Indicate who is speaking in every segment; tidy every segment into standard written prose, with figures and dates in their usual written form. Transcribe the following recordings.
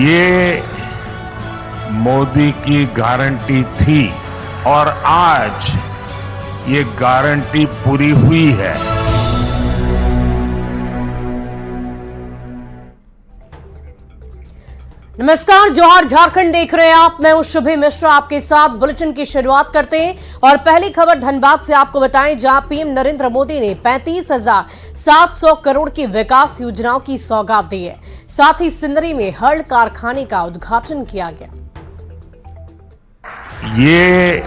Speaker 1: ये मोदी की गारंटी थी और आज ये गारंटी पूरी हुई है।
Speaker 2: नमस्कार, जोहार झारखंड देख रहे हैं आप। मैं हूं शुभी मिश्रा, आपके साथ बुलेटिन की शुरुआत करते हैं और पहली खबर धनबाद से आपको बताएं, जहां पीएम नरेंद्र मोदी ने 35,700 करोड़ की विकास योजनाओं की सौगात दी है। साथ ही सिंदरी में हर्ल कारखाने का उद्घाटन किया गया।
Speaker 1: ये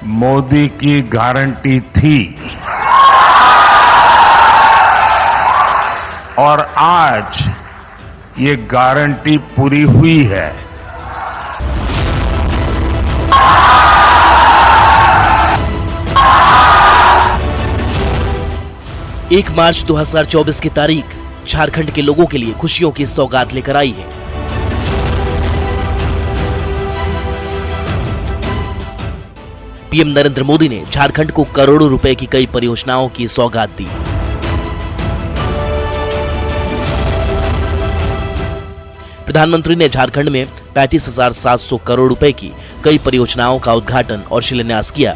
Speaker 1: मोदी की गारंटी थी और आज ये गारंटी पूरी हुई है।
Speaker 3: 1 मार्च 2024 की तारीख झारखंड के लोगों के लिए खुशियों की सौगात लेकर आई है। पीएम नरेंद्र मोदी ने झारखंड को करोड़ों रुपए की कई परियोजनाओं की सौगात दी। प्रधानमंत्री ने झारखंड में 35,700 करोड़ रुपए की कई परियोजनाओं का उद्घाटन और शिलान्यास किया।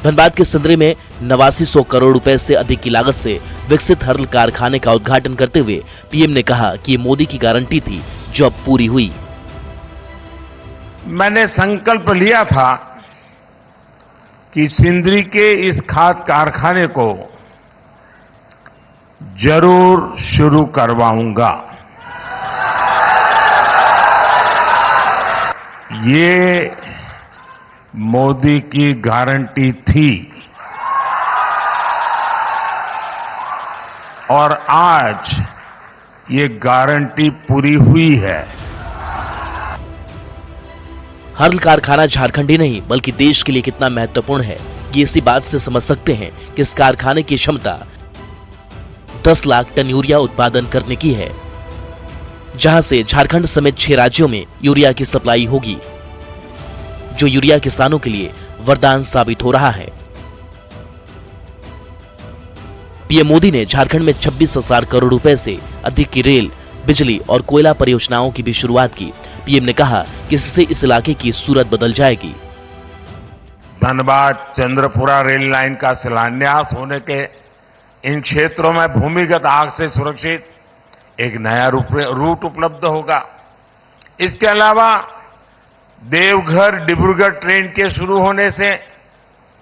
Speaker 3: धनबाद के सिंदरी में 8900 करोड़ रुपए से अधिक की लागत से विकसित हर्ल कारखाने का उद्घाटन करते हुए पीएम ने कहा कि ये मोदी की गारंटी थी जो अब पूरी हुई।
Speaker 1: मैंने संकल्प लिया था कि सिंदरी के इस खाद कारखाने को जरूर शुरू करवाऊंगा। ये मोदी की गारंटी थी और आज ये गारंटी पूरी हुई है।
Speaker 3: हर्ल कारखाना झारखंड ही नहीं बल्कि देश के लिए कितना महत्वपूर्ण है, ये इसी बात से समझ सकते हैं कि इस कारखाने की क्षमता 10 लाख टन यूरिया उत्पादन करने की है, जहां से झारखंड समेत 6 राज्यों में यूरिया की सप्लाई होगी, जो यूरिया किसानों के लिए वरदान साबित हो रहा है। पीएम मोदी ने झारखंड में 26,000 करोड़ रुपए से अधिक की रेल, बिजली और कोयला परियोजनाओं की भी शुरुआत की। पीएम ने कहा कि इससे इस इलाके की सूरत बदल जाएगी।
Speaker 1: धनबाद चंद्रपुरा रेल लाइन का शिलान्यास होने के इन क्षेत्रों में भूमिगत आग से सुरक्षित एक नया रूट उपलब्ध होगा। इसके अलावा देवघर डिब्रूगढ़ ट्रेन के शुरू होने से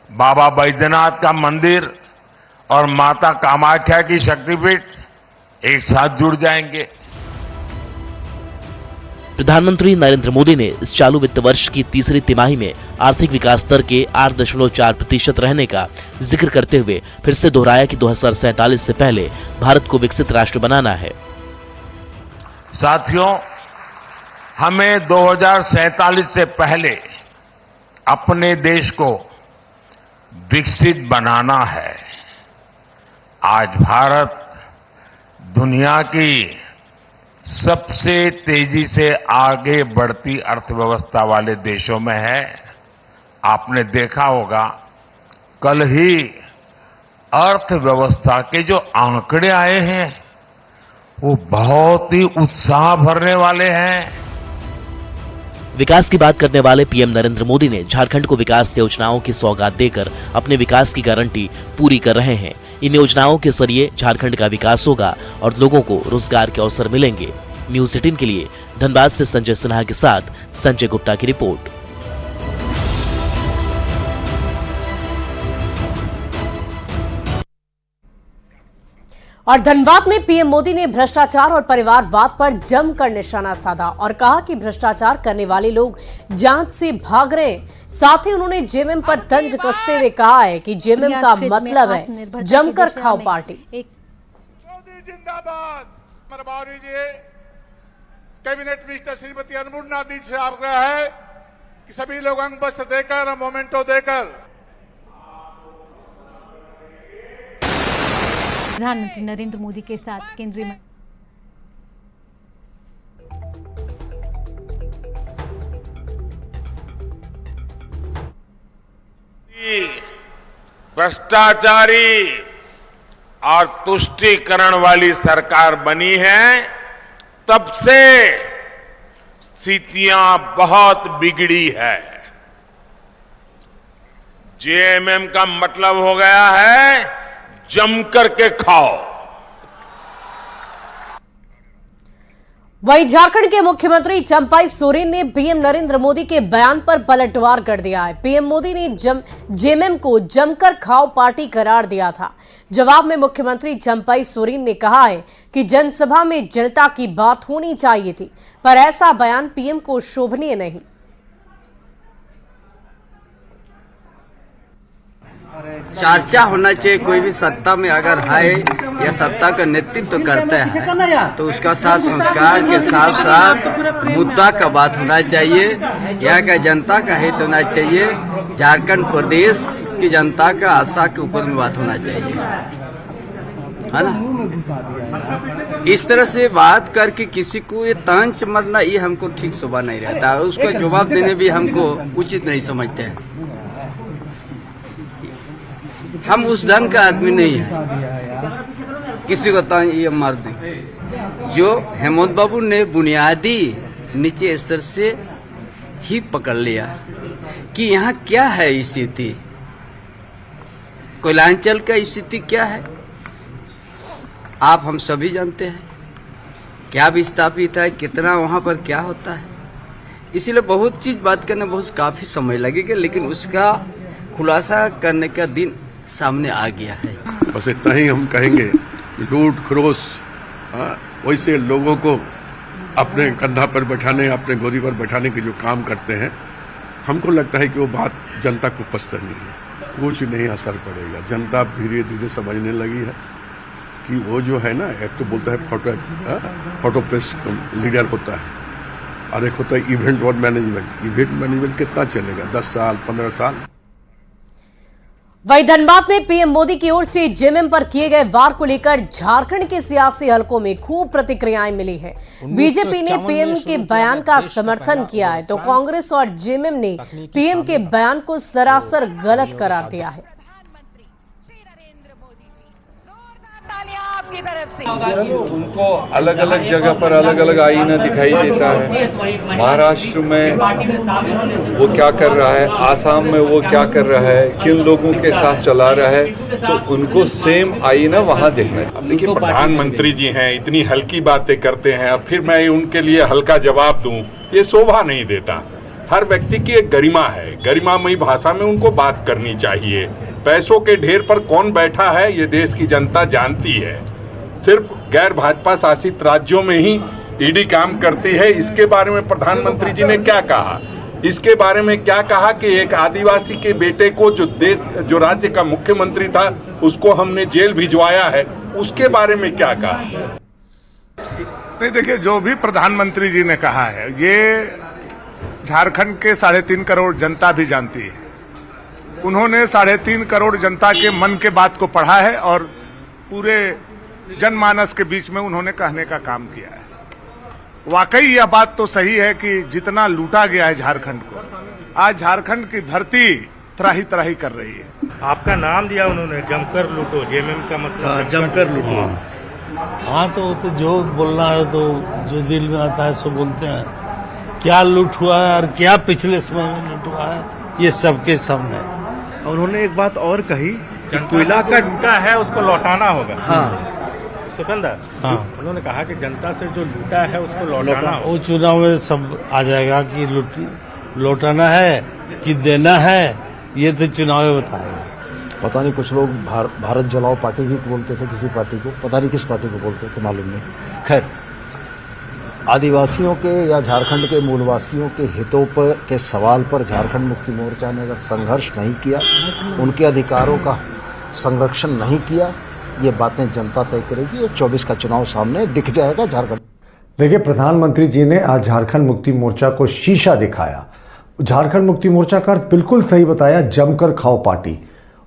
Speaker 1: बाबा बैद्यनाथ का मंदिर और माता कामाख्या की शक्तिपीठ एक साथ जुड़ जाएंगे।
Speaker 3: प्रधानमंत्री नरेंद्र मोदी ने इस चालू वित्त वर्ष की तीसरी तिमाही में आर्थिक विकास दर के 8.4% रहने का जिक्र करते हुए फिर से दोहराया कि 2047 से पहले भारत को विकसित राष्ट्र बनाना है।
Speaker 1: साथियों, हमें 2047 से पहले अपने देश को विकसित बनाना है। आज भारत दुनिया की सबसे तेजी से आगे बढ़ती अर्थव्यवस्था वाले देशों में है। आपने देखा होगा, कल ही अर्थव्यवस्था के जो आंकड़े आए हैं वो बहुत ही उत्साह भरने वाले हैं।
Speaker 3: विकास की बात करने वाले पीएम नरेंद्र मोदी ने झारखंड को विकास योजनाओं की सौगात देकर अपने विकास की गारंटी पूरी कर रहे हैं। इन योजनाओं के जरिए झारखंड का विकास होगा और लोगों को रोजगार के अवसर मिलेंगे। न्यूज़ 18 के लिए धनबाद से संजय सिन्हा के साथ संजय गुप्ता की रिपोर्ट।
Speaker 2: और धनबाद में पीएम मोदी ने भ्रष्टाचार और परिवारवाद पर जमकर निशाना साधा और कहा कि भ्रष्टाचार करने वाले लोग जांच से भाग रहे हैं। साथ ही उन्होंने जेएमएम पर तंज कसते हुए कहा है कि जेएमएम का मतलब है जमकर खाओ पार्टी।
Speaker 4: जिंदाबाद। मरबारी जी, कैबिनेट मिनिस्टर श्रीमती अन्नपूर्णा दी से आग्रह है कि सभी लोग अंग वस्त्र देकर और मोमेंटो देकर
Speaker 5: प्रधानमंत्री नरेंद्र मोदी के साथ केंद्रीय
Speaker 1: भ्रष्टाचारी और तुष्टीकरण वाली सरकार बनी है, तब से स्थितियां बहुत बिगड़ी है। जेएमएम का मतलब हो गया है जम करके खाओ।
Speaker 2: वहीं झारखंड के मुख्यमंत्री चंपाई सोरेन ने पीएम नरेंद्र मोदी के बयान पर पलटवार कर दिया है। पीएम मोदी ने जेएमएम को जमकर खाओ पार्टी करार दिया था। जवाब में मुख्यमंत्री चंपाई सोरेन ने कहा है कि जनसभा में जनता की बात होनी चाहिए थी, पर ऐसा बयान पीएम को शोभनीय नहीं।
Speaker 6: चर्चा होना चाहिए। कोई भी सत्ता में अगर है या सत्ता का नेतृत्व करते हैं तो उसका साथ संस्कार के साथ साथ मुद्दा का बात होना चाहिए। यहाँ का जनता का हित होना चाहिए। झारखंड प्रदेश की जनता का आशा के ऊपर में बात होना चाहिए, है ना। इस तरह से बात करके किसी को ये तंज मरना, ये हमको ठीक शोभा नहीं रहता है। उसका जवाब देने भी हमको उचित नहीं समझते हैं। हम उस ढंग का आदमी नहीं है किसी को तो ये मार दें। जो हेमंत बाबू ने बुनियादी नीचे स्तर से ही पकड़ लिया कि यहाँ क्या है स्थिति, कोयलांचल का स्थिति क्या है, आप हम सभी जानते हैं। क्या विस्थापित है, कितना वहाँ पर क्या होता है। इसीलिए बहुत चीज बात करने बहुत काफी समय लगेगा, लेकिन उसका खुलासा करने का दिन सामने आ गया है।
Speaker 7: बस इतना ही हम कहेंगे, लूट खरोश वैसे लोगों को अपने कंधा पर बैठाने, अपने गोदी पर बैठाने के जो काम करते हैं, हमको लगता है कि वो बात जनता को पसंद नहीं है। कुछ नहीं असर पड़ेगा। जनता धीरे धीरे समझने लगी है कि वो जो है ना, एक तो बोलता है फोटो प्रेस लीडर होता है और एक होता है इवेंट और मैनेजमेंट। इवेंट मैनेजमेंट कितना चलेगा? 10 साल 15 साल।
Speaker 2: वहीं धनबाद में पीएम मोदी की ओर से जेएमएम पर किए गए वार को लेकर झारखंड के सियासी हलकों में खूब प्रतिक्रियाएं मिली है। बीजेपी ने पीएम के बयान का समर्थन किया है तो कांग्रेस और जेएमएम ने पीएम के बयान को सरासर गलत करार दिया है।
Speaker 8: उनको अलग अलग जगह पर अलग अलग आईना दिखाई देता है। महाराष्ट्र में वो क्या कर रहा है, आसाम में वो क्या कर रहा है, किन लोगों के साथ चला रहा है, तो उनको सेम आईना वहाँ देखना है।
Speaker 9: अब देखिए, प्रधानमंत्री जी हैं, इतनी हल्की बातें करते हैं, अब फिर मैं उनके लिए हल्का जवाब दूं, ये शोभा नहीं देता। हर व्यक्ति की एक गरिमा है, गरिमामयी भाषा में उनको बात करनी चाहिए। पैसों के ढेर पर कौन बैठा है ये देश की जनता जानती है। सिर्फ गैर भाजपा शासित राज्यों में ही ईडी काम करती है। इसके बारे में प्रधानमंत्री जी ने क्या कहा? इसके बारे में क्या कहा कि एक आदिवासी के बेटे को जो राज्य का मुख्यमंत्री था उसको हमने जेल भिजवाया है, उसके बारे में क्या कहा?
Speaker 4: नहीं, देखिए, जो भी प्रधानमंत्री जी ने कहा है ये झारखंड के 3.5 करोड़ जनता भी जानती है। उन्होंने 3.5 करोड़ जनता के मन के बात को पढ़ा है और पूरे जनमानस के बीच में उन्होंने कहने का काम किया है। वाकई यह बात तो सही है कि जितना लूटा गया है झारखंड को, आज झारखंड की धरती त्राही त्राही कर रही है।
Speaker 10: आपका नाम दिया उन्होंने, जमकर लूटो, जेएमएम का मतलब
Speaker 6: जमकर लूटो।
Speaker 11: हाँ, तो जो बोलना है तो जो दिल में आता है सो बोलते हैं। क्या लूट हुआ है और क्या पिछले समय में लूट हुआ है, ये सबके सामने है।
Speaker 10: और उन्होंने एक बात और कही, कोयला का लूटा है उसको लौटाना होगा।
Speaker 11: हाँ
Speaker 10: सुकंदर,
Speaker 11: हाँ,
Speaker 10: उन्होंने कहा कि जनता से जो लूटा है उसको लौटाना होगा।
Speaker 11: वो चुनाव में सब आ जाएगा कि लौटाना है कि देना है, ये तो चुनाव में बताएगा।
Speaker 12: पता नहीं, कुछ लोग भारत जलाओ पार्टी भी बोलते थे किसी पार्टी को, पता नहीं किस पार्टी को बोलते थे, मालूम नहीं। खैर, आदिवासियों के या झारखंड के मूलवासियों के हितों पर के सवाल पर झारखंड मुक्ति मोर्चा ने अगर संघर्ष नहीं किया, उनके अधिकारों का संरक्षण नहीं किया, ये बातें जनता तय करेगी। और 24 का चुनाव सामने दिख जाएगा झारखंड।
Speaker 13: देखिए, प्रधानमंत्री जी ने आज झारखंड मुक्ति मोर्चा को शीशा दिखाया। झारखंड मुक्ति मोर्चा का अर्थ बिल्कुल सही बताया, जमकर खाओ पार्टी।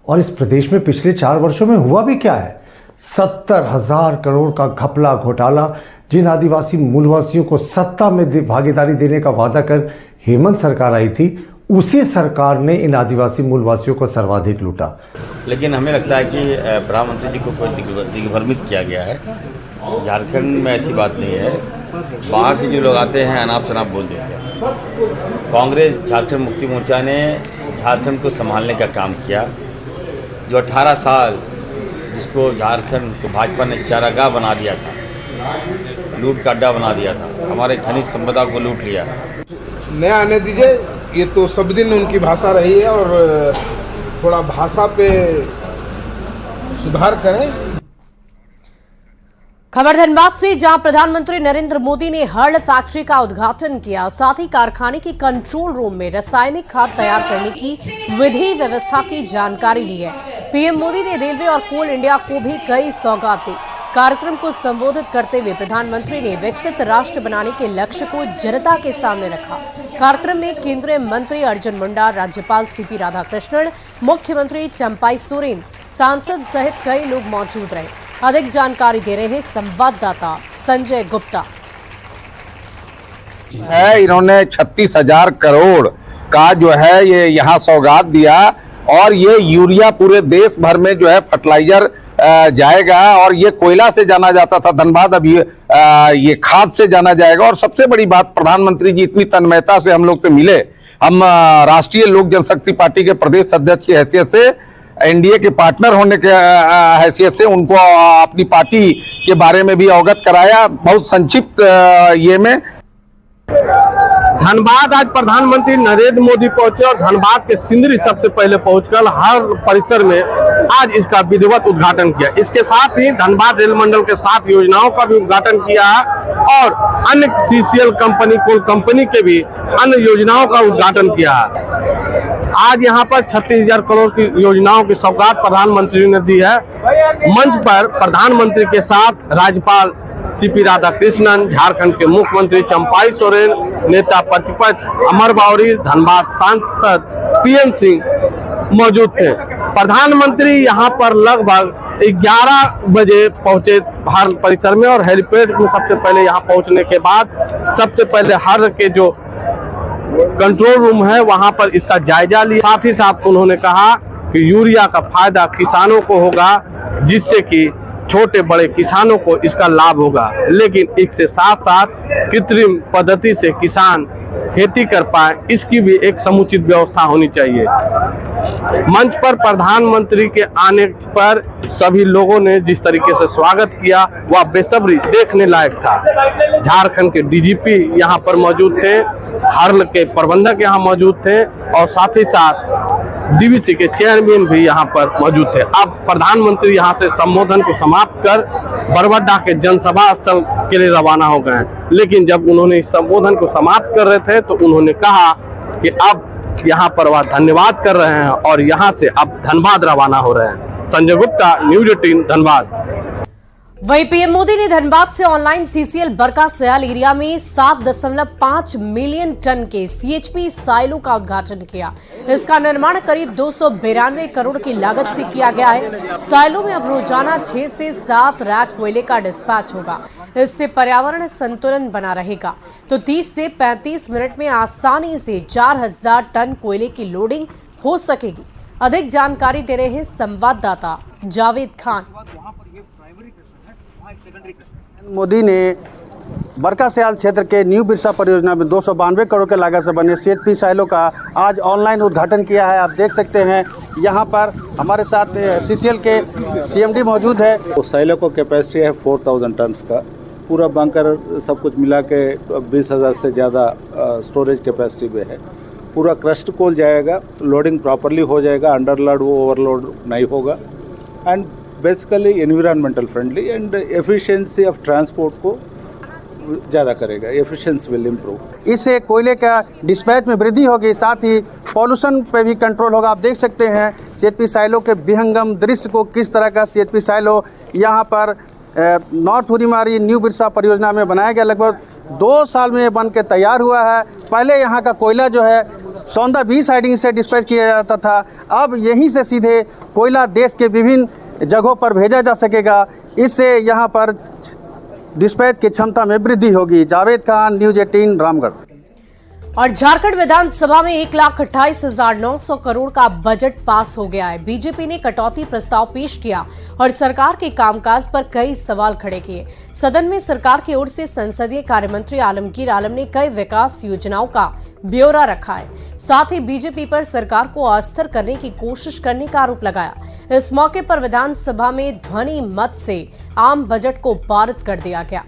Speaker 13: और इस प्रदेश में पिछले 4 वर्षों में हुआ भी क्या है? 70,000 करोड़ का घपला घोटाला, जिन आदिवासी मूलवासियों को सत्ता में भागीदारी देने का वादा कर हेमंत सरकार आई थी, उसी सरकार ने इन आदिवासी मूलवासियों को सर्वाधिक लूटा।
Speaker 6: लेकिन हमें लगता है कि प्रधानमंत्री जी को कोई दिग्भ्रमित किया गया है झारखंड में ऐसी बात नहीं है। बाहर से जो लोग आते हैं अनाप शनाप बोल देते हैं। कांग्रेस झारखंड मुक्ति मोर्चा ने झारखंड को संभालने का काम किया। जो 18 साल जिसको झारखंड को भाजपा ने चारागाह बना दिया था, लूट का अड्डा बना दिया था, हमारे खनिज संपदा को लूट लिया।
Speaker 14: नया आने दीजिए, ये तो सब दिन उनकी भाषा रही है और थोड़ा भाषा पे सुधार करें।
Speaker 2: खबर धनबाद से, जहां प्रधानमंत्री नरेंद्र मोदी ने हर्ल फैक्ट्री का उद्घाटन किया, साथ ही कारखाने के कंट्रोल रूम में रासायनिक खाद तैयार करने की विधि व्यवस्था की जानकारी ली है। पीएम मोदी ने रेलवे और कोल इंडिया को भी कई सौगात दी। कार्यक्रम को संबोधित करते हुए प्रधानमंत्री ने विकसित राष्ट्र बनाने के लक्ष्य को जनता के सामने रखा। कार्यक्रम में केंद्रीय मंत्री अर्जुन मुंडा, राज्यपाल सीपी राधाकृष्णन, मुख्यमंत्री चंपाई सोरेन, सांसद सहित कई लोग मौजूद रहे। अधिक जानकारी दे रहे हैं संवाददाता संजय गुप्ता।
Speaker 15: इन्होंने 36,000 करोड़ का जो है ये यहाँ सौगात दिया और ये यूरिया पूरे देश भर में जो है फर्टिलाइजर जाएगा और ये कोयला से जाना जाता था धनबाद, अब ये खाद से जाना जाएगा। और सबसे बड़ी बात, प्रधानमंत्री जी इतनी तन्मयता से हम लोग से मिले। हम राष्ट्रीय लोक जनशक्ति पार्टी के प्रदेश अध्यक्ष की हैसियत से, एनडीए के पार्टनर होने के हैसियत से उनको अपनी पार्टी के बारे में भी अवगत कराया। बहुत संक्षिप्त ये में
Speaker 14: धनबाद आज प्रधानमंत्री नरेंद्र मोदी पहुंचे और धनबाद के सिंदरी सबसे पहले पहुंचकर हर परिसर में आज इसका विधिवत उद्घाटन किया। इसके साथ ही धनबाद रेल मंडल के 7 योजनाओं का भी उद्घाटन किया और अन्य सीसीएल कंपनी, कोल कंपनी के भी अन्य योजनाओं का उद्घाटन किया। आज यहाँ पर 36,000 करोड़ की योजनाओं की सौगात प्रधानमंत्री ने दी है। मंच पर प्रधानमंत्री के साथ राज्यपाल सीपी राधाकृष्णन, झारखंड के मुख्यमंत्री चंपाई सोरेन, नेता प्रतिपक्ष अमर बावरी, धनबाद सांसद पीएन सिंह मौजूद थे। प्रधानमंत्री यहाँ पर लगभग 11 बजे पहुंचे भारत परिसर में और हेलीपैड में सबसे पहले यहाँ पहुंचने के बाद सबसे पहले हर के जो कंट्रोल रूम है वहां पर इसका जायजा लिया। साथ ही साथ उन्होंने कहा कि यूरिया का फायदा किसानों को होगा, जिससे कि छोटे बड़े किसानों को इसका लाभ होगा, लेकिन इसके साथ साथ कृत्रिम पद्धति से किसान खेती कर पाए, इसकी भी एक समुचित व्यवस्था होनी चाहिए। मंच पर प्रधानमंत्री के आने पर सभी लोगों ने जिस तरीके से स्वागत किया वह बेसब्री देखने लायक था। झारखंड के डीजीपी यहाँ पर मौजूद थे, हर्ल के प्रबंधक यहाँ मौजूद थे और साथ ही साथ डीवीसी के चेयरमैन भी यहाँ पर मौजूद थे। अब प्रधानमंत्री यहाँ से संबोधन को समाप्त कर बरबड्डा के जनसभा स्थल के लिए रवाना हो गए। लेकिन जब उन्होंने इस संबोधन को समाप्त कर रहे थे तो उन्होंने कहा कि अब यहाँ पर वह धन्यवाद कर रहे हैं और यहाँ से अब धनबाद रवाना हो रहे हैं। संजय गुप्ता, न्यूज 18 धनबाद।
Speaker 2: वहीं पीएम मोदी ने धनबाद से ऑनलाइन सीसीएल बरका सयाल एरिया में 7.5 मिलियन टन के सीएचपी साइलो का उद्घाटन किया। इसका निर्माण करीब 292 करोड़ की लागत से किया गया है। साइलो में अब रोजाना 6 से 7 रैक कोयले का डिस्पैच होगा। इससे पर्यावरण संतुलन बना रहेगा। तो 30 से 35 मिनट में आसानी से 4000 टन कोयले की लोडिंग हो सकेगी। अधिक जानकारी दे रहे हैं संवाददाता जावेद खान।
Speaker 16: मोदी ने बरका सयाल क्षेत्र के न्यू बिरसा परियोजना में 292 करोड़ के लागत से बने सीएचपी साइलो का आज ऑनलाइन उद्घाटन किया है। आप देख सकते हैं यहाँ पर हमारे साथ सीसीएल के सीएमडी मौजूद है।
Speaker 17: साइलो को कैपेसिटी है 4000 टन्स का। पूरा बंकर सब कुछ मिला के 20,000 से ज़्यादा स्टोरेज कैपेसिटी में है। पूरा क्रस्ट कोल जाएगा, लोडिंग प्रॉपरली हो जाएगा, अंडरलोड ओवरलोड नहीं होगा and basically environmental friendly and efficiency of transport को ज़्यादा करेगा। Efficiency will improve.
Speaker 16: इससे कोयले का डिस्पैच में वृद्धि होगी, साथ ही पॉल्यूशन पे भी कंट्रोल होगा। आप देख सकते हैं सीएचपी साइलो के विहंगम दृश्य को, किस तरह का सीएचपी साइलो यहाँ पर नॉर्थ हुरीमारी न्यू बिरसा परियोजना में बनाया गया। लगभग 2 साल में बन के तैयार हुआ है। पहले यहाँ का कोयला जो है सौंदा बी साइडिंग से डिस्पैच किया जाता था, अब यहीं से सीधे कोयला देश के विभिन्न जगहों पर भेजा जा सकेगा। इससे यहाँ पर डिस्पैच की क्षमता में वृद्धि होगी। जावेद खान, न्यूज 18 रामगढ़।
Speaker 2: और झारखंड विधानसभा में 1,28,900 करोड़ का बजट पास हो गया है। बीजेपी ने कटौती प्रस्ताव पेश किया और सरकार के कामकाज पर कई सवाल खड़े किए। सदन में सरकार की ओर से संसदीय कार्य मंत्री आलमगीर आलम ने कई विकास योजनाओं का ब्यौरा रखा है। साथ ही बीजेपी पर सरकार को अस्थिर करने की कोशिश करने का आरोप लगाया। इस मौके पर विधानसभा में ध्वनि मत से आम बजट को पारित कर दिया गया।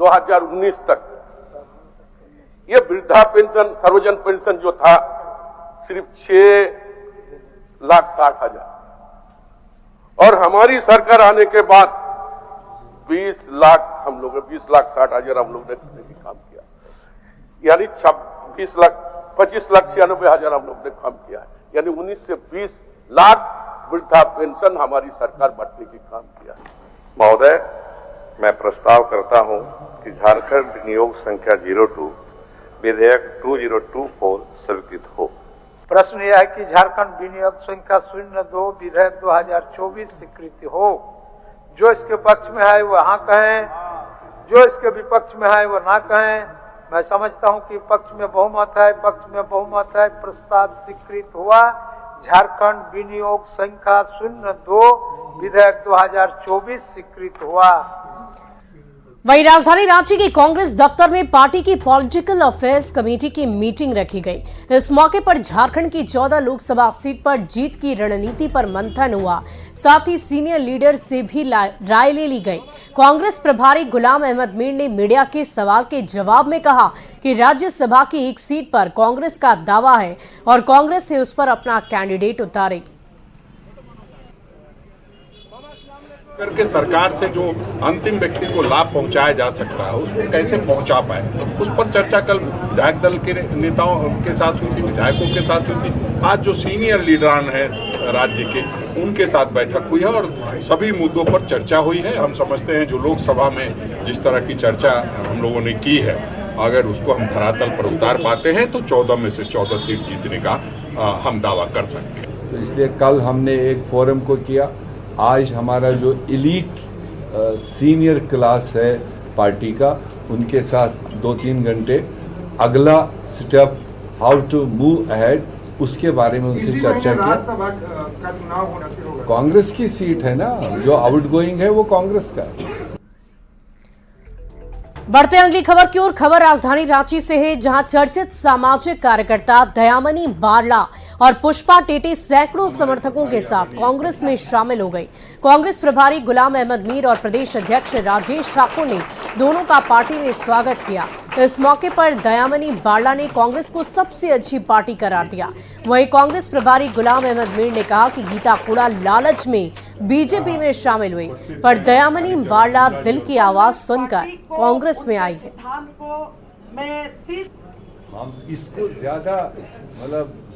Speaker 14: 2019 तक ये वृद्धा पेंशन, सर्वजन पेंशन जो था सिर्फ 6,60,000 और हमारी सरकार आने के बाद 20 लाख 20,60,000 हम लोग ने करने की काम किया, यानी 25,96,000 हम लोग ने काम किया है, यानी 19 से 20 लाख वृद्धा पेंशन हमारी सरकार बांटने की काम किया है।
Speaker 18: महोदय, मैं प्रस्ताव करता हूं कि झारखंड विनियोग संख्या 02 विधेयक 2024 स्वीकृत हो।
Speaker 19: प्रश्न यह है कि झारखंड विनियोग संख्या 02 विधेयक 2024 स्वीकृति हो। जो इसके पक्ष में है वो हाँ कहें, जो इसके विपक्ष में है वो ना कहें। मैं समझता हूं कि पक्ष में बहुमत है, प्रस्ताव स्वीकृत हुआ। झारखंड विनियोग संख्या 02 विधेयक 2024 स्वीकृत हुआ।
Speaker 2: वहीं राजधानी रांची के कांग्रेस दफ्तर में पार्टी की पॉलिटिकल अफेयर्स कमेटी की मीटिंग रखी गई। इस मौके पर झारखंड की 14 लोकसभा सीट पर जीत की रणनीति पर मंथन हुआ। साथ ही सीनियर लीडर से भी राय ले ली गई। कांग्रेस प्रभारी गुलाम अहमद मीर ने मीडिया के सवाल के जवाब में कहा कि राज्यसभा की एक सीट पर कांग्रेस का दावा है और कांग्रेस से उस पर अपना कैंडिडेट उतारेगी।
Speaker 9: करके सरकार से जो अंतिम व्यक्ति को लाभ पहुंचाया जा सकता है उसको कैसे पहुंचा पाए, उस पर चर्चा कल विधायक दल के नेताओं के साथ हुई थी, विधायकों के साथ हुई थी। आज जो सीनियर लीडरान हैं राज्य के, उनके साथ बैठक हुई है और सभी मुद्दों पर चर्चा हुई है। हम समझते हैं जो लोकसभा में जिस तरह की चर्चा हम लोगों ने की है, अगर उसको हम धरातल पर उतार पाते हैं तो 14 में से 14 सीट जीतने का हम दावा कर सकते हैं।
Speaker 8: तो इसलिए कल हमने एक फोरम को किया। आज हमारा जो इलीट सीनियर क्लास है पार्टी का, उनके साथ 2-3 घंटे अगला step how to move ahead उसके बारे में उनसे चर्चा की। कांग्रेस की सीट है ना, जो आउटगोइंग है वो कांग्रेस का है।
Speaker 2: बढ़ते अगली खबर की ओर। खबर राजधानी रांची से है, जहां चर्चित सामाजिक कार्यकर्ता दयामनी बारला और पुष्पा टेटे सैकड़ों समर्थकों के साथ कांग्रेस में शामिल हो गई। कांग्रेस प्रभारी गुलाम अहमद मीर और प्रदेश अध्यक्ष राजेश ठाकुर ने दोनों का पार्टी में स्वागत किया। इस मौके पर दयामनी बारला ने कांग्रेस को सबसे अच्छी पार्टी करार दिया। वहीं कांग्रेस प्रभारी गुलाम अहमद मीर ने कहा कि गीता कुड़ा लालच में बीजेपी में शामिल हुई, पर दयामनी बारला दिल की आवाज सुनकर कांग्रेस में आई है।
Speaker 8: हम इसको ज्यादा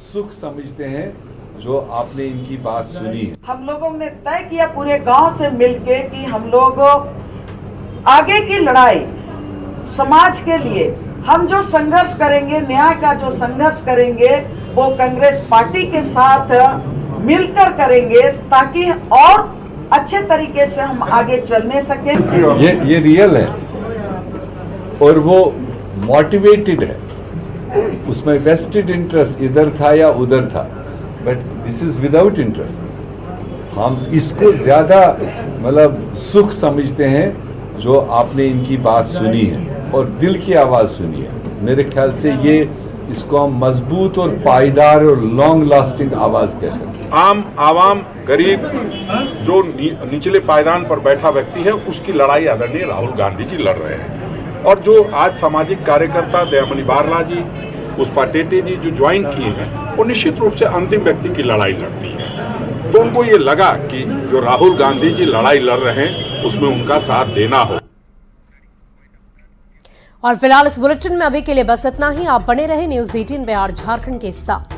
Speaker 8: सुख समझते हैं जो आपने इनकी बात सुनी है।
Speaker 20: हम लोगों ने तय किया पूरे गांव से मिलके कि हम लोग आगे की लड़ाई समाज के लिए हम जो संघर्ष करेंगे, न्याय का जो संघर्ष करेंगे, वो कांग्रेस पार्टी के साथ मिलकर करेंगे ताकि और अच्छे तरीके से हम आगे चलने सकें।
Speaker 8: ये रियल है और वो मोटिवेटेड है। उसमें वेस्टेड इंटरेस्ट इधर था या उधर था, but this is without interest. हम इसको ज्यादा सुख समझते हैं जो आपने इनकी बात सुनी है और दिल की आवाज सुनी है। मेरे ख्याल से ये इसको हम मजबूत और पायदार और लॉन्ग लास्टिंग आवाज कह सकते हैं।
Speaker 9: आम आवाम गरीब जो निचले पायदान पर बैठा व्यक्ति है, उसकी लड़ाई आदरणीय राहुल गांधी जी लड़ रहे हैं। और जो आज सामाजिक कार्यकर्ता दयामनी बारला जी, पुष्पा टेटे जी जो ज्वाइन किए हैं, वो निश्चित रूप से अंतिम व्यक्ति की लड़ाई लड़ती है। तो उनको ये लगा कि जो राहुल गांधी जी लड़ाई लड़ रहे हैं उसमें उनका साथ देना हो।
Speaker 2: और फिलहाल इस बुलेटिन में अभी के लिए बस इतना ही। आप बने रहे न्यूज़ 18 बिहार झारखंड के साथ।